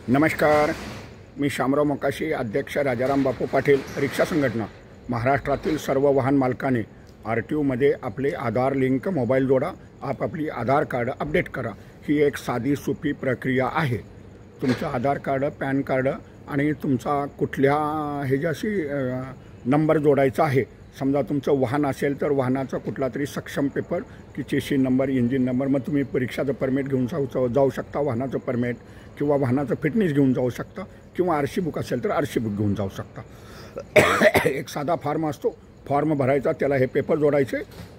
नमस्कार, मी शामराव मोकाशी, अध्यक्ष राजाराम बापू पाटील, रिक्षा संघटना। महाराष्ट्रातील सर्व वाहन मालकांनी RTOमध्ये आपले आधार लिंक मोबाईल जोडा, आपली आधार कार्ड अपडेट करा। ही एक साधी सोपी प्रक्रिया आहे। तुमचं आधार कार्ड, पॅन कार्ड आणि तुमचा कुठल्या ह्याच्याशी नंबर जोडायचा आहे। समजा तुमचं वाहन असेल तर वाहनाचा कुठला तरी सक्षम पेपर की चेसी नंबर, इंजिन नंबर, मग तुम्ही परीक्षाचं परमिट घेऊन जाऊ शकता, वाहनाचं परमिट किंवा वाहनाचं फिटनेस घेऊन जाऊ शकता, किंवा RC बुक असेल तर RC बुक घेऊन जाऊ शकता। एक साधा फॉर्म असतो, फॉर्म भरायचा, त्याला हे पेपर जोडायचे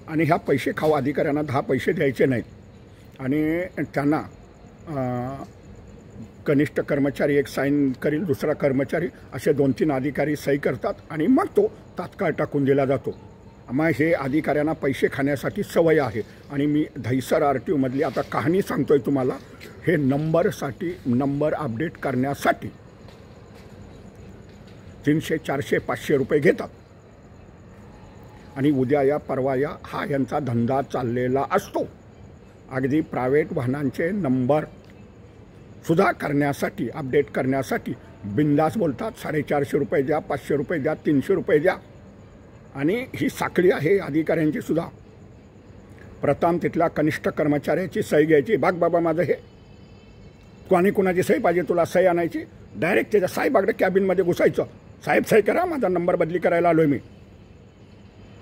आणि ह्या पैसे खाऊ अधिकाऱ्यांना 10 पैसे द्यायचे नाहीत आणि त्यांना कनिष्ठ कर्मचारी एक साईन करील, दुसरा कर्मचारी, असे 2-3 अधिकारी सही करतात आणि मग तो तात्काळ टाकून दिला जातो। मग हे अधिकाऱ्यांना पैसे खाण्यासाठी सवय आहे आणि मी दहिसर RTOमधली आता कहाणी सांगतोय तुम्हाला। हे नंबर अपडेट करण्यासाठी 300, 400, 500 रुपये घेतात आणि उद्या या परवा या हा यांचा धंदा चाललेला असतो। अगदी प्रायव्हेट वाहनांचे नंबर सुद्धा करण्यासाठी, अपडेट करण्यासाठी बिंदास बोलतात, 450 रुपये द्या, 500 रुपये द्या, 300 रुपये द्या। आणि ही साखळी आहे अधिकाऱ्यांची सुद्धा। प्रथम तिथल्या कनिष्ठ कर्मचाऱ्याची सही घ्यायची, बघ बाबा माझं हे, कोणी कुणाची सही पाहिजे तुला, सही आणायची, डायरेक्ट त्याच्या साहेबाकडे कॅबिनमध्ये घुसायचं, साहेब सही करा, माझा नंबर बदली करायला आलोय मी।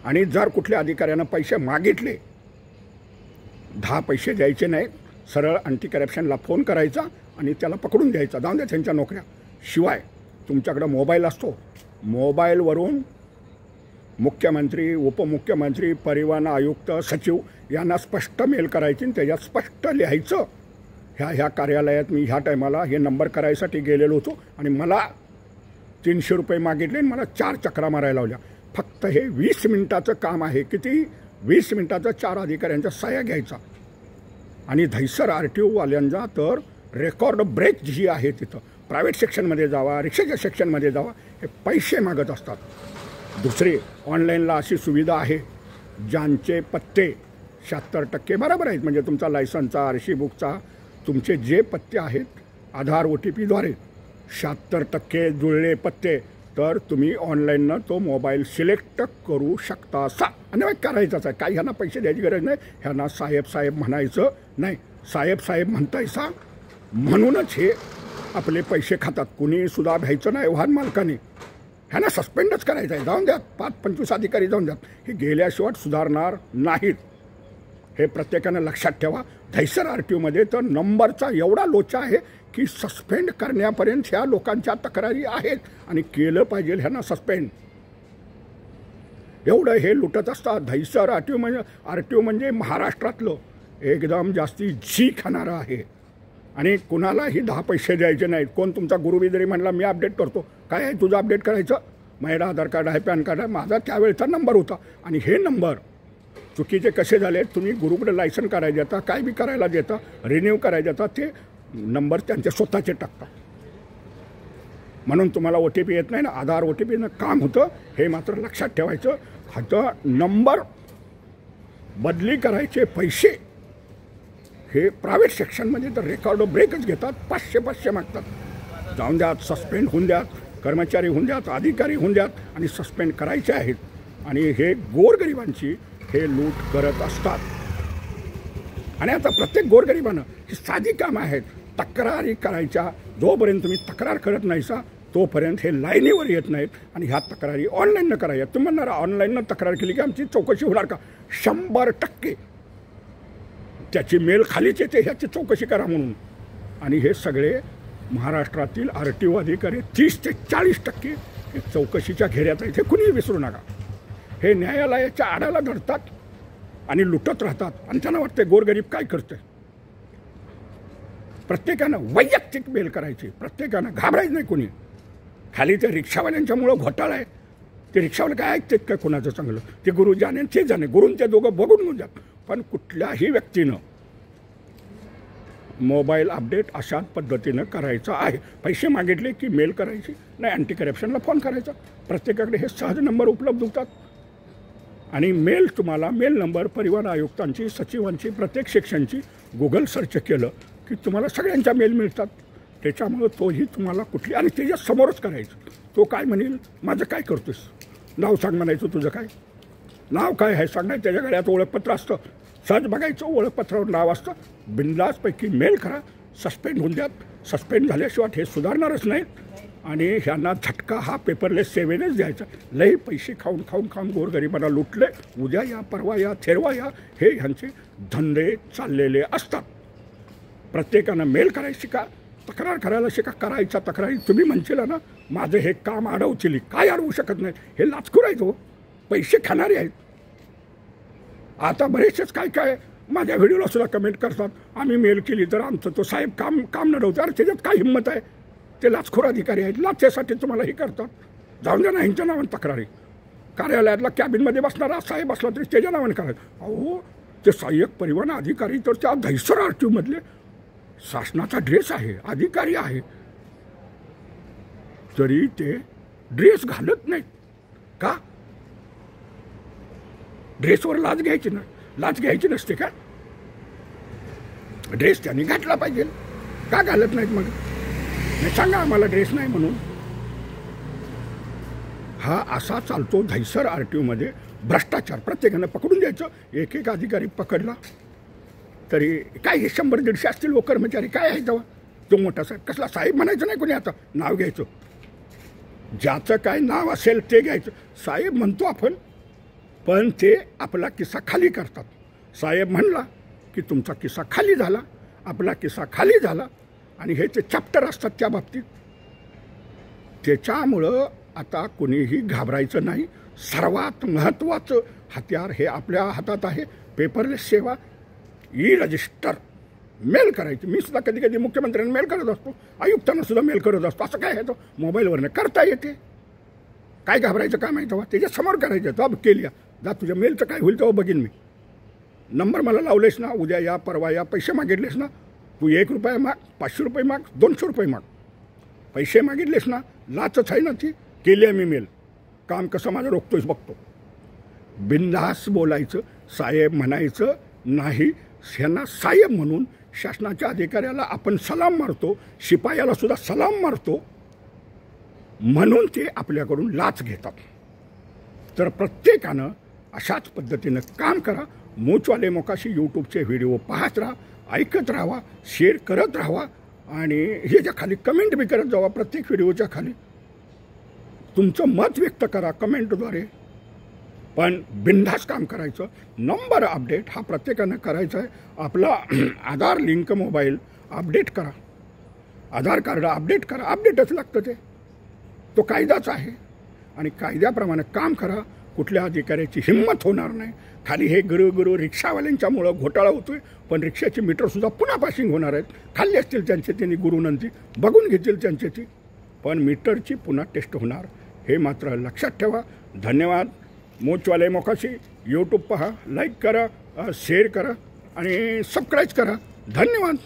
आणि जर कुठल्या अधिकाऱ्यानं पैसे मागितले, 10 पैसे द्यायचे नाहीत, सरळ अँटी करप्शनला फोन करायचा आणि त्याला पकडून द्यायचा, जाऊन द्या त्यांच्या नोकऱ्या। शिवाय तुमच्याकडे मोबाईल असतो, मोबाईलवरून मुख्यमंत्री, उपमुख्यमंत्री, परिवहन आयुक्त, सचिव यांना स्पष्ट मेल करायची आणि त्याच्यात स्पष्ट लिहायचं, ह्या कार्यालयात मी ह्या टायमाला हे नंबर करायसाठी गेलेलो होतो आणि मला 300 रुपये मागितले आणि मला 4 चक्रा मारायला लावल्या। फक्त हे 20 मिनिटाचं काम आहे। किती? 20 मिनिटाचं 4 अधिकाऱ्यांच्या सह्या घ्यायचा। आणि दहिसर RTOवाल्यांचा तर रेकॉर्ड ब्रेक जी आहे, तिथं प्रायव्हेट सेक्शनमध्ये जावा, रिक्षाच्या सेक्शनमध्ये जावा, हे पैसे मागत असतात। दुसरे, ऑनलाईनला अशी सुविधा आहे, ज्यांचे पत्ते 76% बरोबर आहेत, म्हणजे तुमचा लायसनचा, RC बुकचा, तुमचे जे पत्ते आहेत आधार OTPद्वारे 76% जुळले पत्ते, तर तुम्ही ऑनलाईननं तो मोबाईल सिलेक्ट करू शकता असा। आणि करायचाच आहे, काही ह्यांना पैसे द्यायची गरज नाही, ह्यांना साहेब म्हणायचं नाही। साहेब म्हणतायसा म्हणूनच हे आपले पैसे खातात। कुणी सुद्धा भ्यायचं नाही वाहन मालकाने, ह्यांना सस्पेंडच करायचं आहे, जाऊन द्या, 5-25 अधिकारी जाऊन द्यात, हे गेल्याशिवाय सुधारणार नाहीत। हे प्रत्येकानं लक्षात ठेवा। दहिसर RTOमध्ये तर नंबरचा एवढा लोचा आहे की सस्पेंड करण्यापर्यंत ह्या लोकांच्या तक्रारी आहेत आणि केलं पाहिजे ह्यांना सस्पेंड। एवढं हे लुटत असतात। दहिसर RTO म्हणजे महाराष्ट्रातलं एकदम जास्ती जी खाणारं आहे आणि कुणालाही 10 पैसे द्यायचे नाहीत। कोण तुमचा गुरुबी जरी म्हणला मी अपडेट करतो, काय आहे तुझं अपडेट करायचं, माझ्याकडे आधार कार्ड आहे, पॅन कार्ड आहे, माझा त्यावेळेचा नंबर होता आणि हे नंबर चुकीचे कसे झाले, तुम्ही गुरुकडे लायसन करायला देता, काय बी करायला देता, रिन्यू करायला देता, ते नंबर त्यांचे स्वतःचे टाकतात। म्हणून तुम्हाला OTP येत नाही ना, आधार OTPनं काम होतं, हे मात्र लक्षात ठेवायचं। आता नंबर बदली करायचे पैसे हे प्रायव्हेट सेक्शनमध्ये तर रेकॉर्ड ब्रेकच घेतात, 500 मागतात। जाऊन द्यात, सस्पेंड होऊन द्यात, कर्मचारी होऊन द्यात, अधिकारी होऊन द्यात आणि सस्पेंड करायचे आहेत। आणि हे गोरगरिबांची हे लूट करत असतात। आणि आता प्रत्येक गोरगरिबानं ही साधी कामं आहेत, तक्रारी करायच्या। जोपर्यंत तुम्ही तक्रार करत नाहीसा तोपर्यंत हे लाईनीवर येत नाहीत आणि ह्या तक्रारी ऑनलाईननं करायच्या। तुम्ही म्हणणार ऑनलाईननं तक्रार केली की आमची चौकशी होणार का? 100% त्याची मेल खालीच येते, ह्याची चौकशी करा म्हणून। आणि हे सगळे महाराष्ट्रातील RTO अधिकारी 30 ते 40% हे चौकशीच्या घेऱ्यात आहेत, हे कुणीही विसरू नका। हे न्यायालयाच्या आडाला धरतात आणि लुटत राहतात आणि त्यांना वाटते गोरगरीब काय करते। प्रत्येकानं वैयक्तिक मेल करायची, प्रत्येकानं घाबरायचं नाही कोणी। खाली ते रिक्षावाल्यांच्यामुळं घोटाळा आहे, ते रिक्षावाले काय ऐकतात काय कोणाचं चांगलं, ते गुरु जाणे ते जाणे, गुरून ते दोघं बघून घेऊन जात। पण कुठल्याही व्यक्तीनं मोबाईल अपडेट अशा पद्धतीनं करायचं आहे। पैसे मागितले की मेल करायची नाही, अँटी करप्शनला फोन करायचा, प्रत्येकाकडे हे सहज नंबर उपलब्ध होतात। आणि मेल तुम्हाला मेल नंबर परिवहन आयुक्तांची, सचिवांची, प्रत्येक सेक्शनची गुगल सर्च केलं की तुम्हाला सगळ्यांच्या मेल मिळतात। त्याच्यामुळं तोही तुम्हाला कुठली आणि त्याच्या समोरच करायचं. तो काय म्हणेल, माझं काय करतोस, नाव सांग म्हणायचं, तुझं काय नाव काय आहे सांगाय, त्याच्या गळ्यात ओळखपत्र असतं, सहज बघायचं ओळखपत्रावर नाव असतं, बिंदासपैकी मेल करा, सस्पेंड होऊन द्यात. सस्पेंड झाल्याशिवाय हे सुधारणारच नाहीत आणि ह्यांना झटका हा पेपरलेस सेवेनेच द्यायचा. लई पैसे खाऊन खाऊन खाऊन गोरगरिबांना लुटले, उद्या या परवा या थेरवा या हे ह्यांचे धंदे चाललेले असतात. प्रत्येकानं मेल करायची का, तक्रार करायला शिका. करायचा तक्रारी तुम्ही म्हणशील ना, माझं हे काम अडवतील, काय अडवू शकत नाही, हे लाचखोर आहेत हो, पैसे खाणारे आहेत. आता बरेचसेच काय काय माझ्या व्हिडिओला सुद्धा कमेंट करतात, आम्ही मेल केली तर आमचं तो साहेब काम नडवतो. अरे त्याच्यात काय हिंमत आहे, ते लाचखोर अधिकारी आहेत, लाचेसाठी तुम्हाला हे करतात. जाऊन द्या ना, ह्यांच्या नावाने तक्रारी. कार्यालयातला कॅबिनमध्ये बसणारा साहेब असला तरी त्याच्या नावाने करायचं. अहो ते सहाय्यक परिवहन अधिकारी तर त्या दहिसर RTO मधले शासनाचा ड्रेस आहे, अधिकारी आहे, तरी ते ड्रेस घालत नाहीत का? ड्रेसवर लाच घ्यायची ना, लाच घ्यायची नसते का? ड्रेस त्यांनी घातला पाहिजे, का घालत नाहीत मग? सांगा आम्हाला ड्रेस नाही म्हणून. हा असा चालतो दहिसर RTO मध्ये भ्रष्टाचार. प्रत्येकानं पकडून द्यायचं. एक एक अधिकारी पकडला तरी काय, हे 100-150 असतील व कर्मचारी, काय आहे तेव्हा तो मोठा साहेब. कसला साहेब म्हणायचं नाही कोणी, आता नाव घ्यायचं, ज्याचं काय नाव असेल ते घ्यायचं. साहेब म्हणतो आपण, पण ते आपला किस्सा खाली करतात. साहेब म्हणला की तुमचा किस्सा खाली झाला, आपला किस्सा खाली झाला, आणि हे ते चॅप्टर असतात त्या बाबतीत. त्याच्यामुळं आता कुणीही घाबरायचं नाही. सर्वात महत्त्वाचं हत्यार हे आपल्या हातात आहे, पेपरलेस सेवा. रजिस्टर मेल करायची. मी सुद्धा कधी कधी मुख्यमंत्र्यांना मेल करत असतो, आयुक्तांना सुद्धा मेल करत असतो. असं काय आहे, तो मोबाईलवरनं करता येते, काय घाबरायचं काम आहे तेव्हा. त्याच्यासमोर करायचं, तो केली जा, तुझ्या मेलचं काय होईल तेव्हा बघीन मी. नंबर मला लावलेस ना, उद्या या परवा या, पैसे मागितलेस ना, तू 1 रुपया माग, 500 रुपये माग, 200 रुपये माग, पैसे मागितलेस ना, लाचच आहे ना ती. केली आहे मी मेल, काम कसं माझं रोखतोयस बघतो. बिनधास्त बोलायचं, साहेब म्हणायचं नाही. ह्यांना साहेब म्हणून शासनाच्या अधिकाऱ्याला आपण सलाम मारतो, शिपायाला सुद्धा सलाम मारतो, म्हणून ते आपल्याकडून लाच घेतात. तर प्रत्येकानं अशाच पद्धतीनं काम करा. मूचवाले मोकाशी यूट्यूबचे व्हिडिओ पाहत राहा, ऐकत राहा, शेअर करत राहा, आणि ह्याच्या खाली कमेंट बी करत जावा. प्रत्येक व्हिडिओच्या खाली तुमचं मत व्यक्त करा कमेंटद्वारे, पण बिनधास्त काम करायचं. नंबर अपडेट हा प्रत्येकानं करायचा आहे. आपला आधार लिंक मोबाईल अपडेट करा, आधार कार्ड अपडेट करा. अपडेटच लागतं ते, तो कायदाच आहे, आणि कायद्याप्रमाणे काम करा. कुठल्या अधिकाऱ्याची हिंमत होणार नाही. खाली हे गुरु रिक्षावाल्यांच्यामुळं घोटाळा होतोय, पण रिक्षाची मीटरसुद्धा पुन्हा पासिंग होणार आहेत. खाल्ली असतील त्यांचे त्यांनी गुरुनंती, बघून घेतील त्यांची ती, पण मीटरची पुन्हा टेस्ट होणार, हे मात्र लक्षात ठेवा. धन्यवाद. मूचवाले मोकाशी यूट्यूब पहा, लाईक करा, शेअर करा आणि सबस्क्राईब करा. धन्यवाद.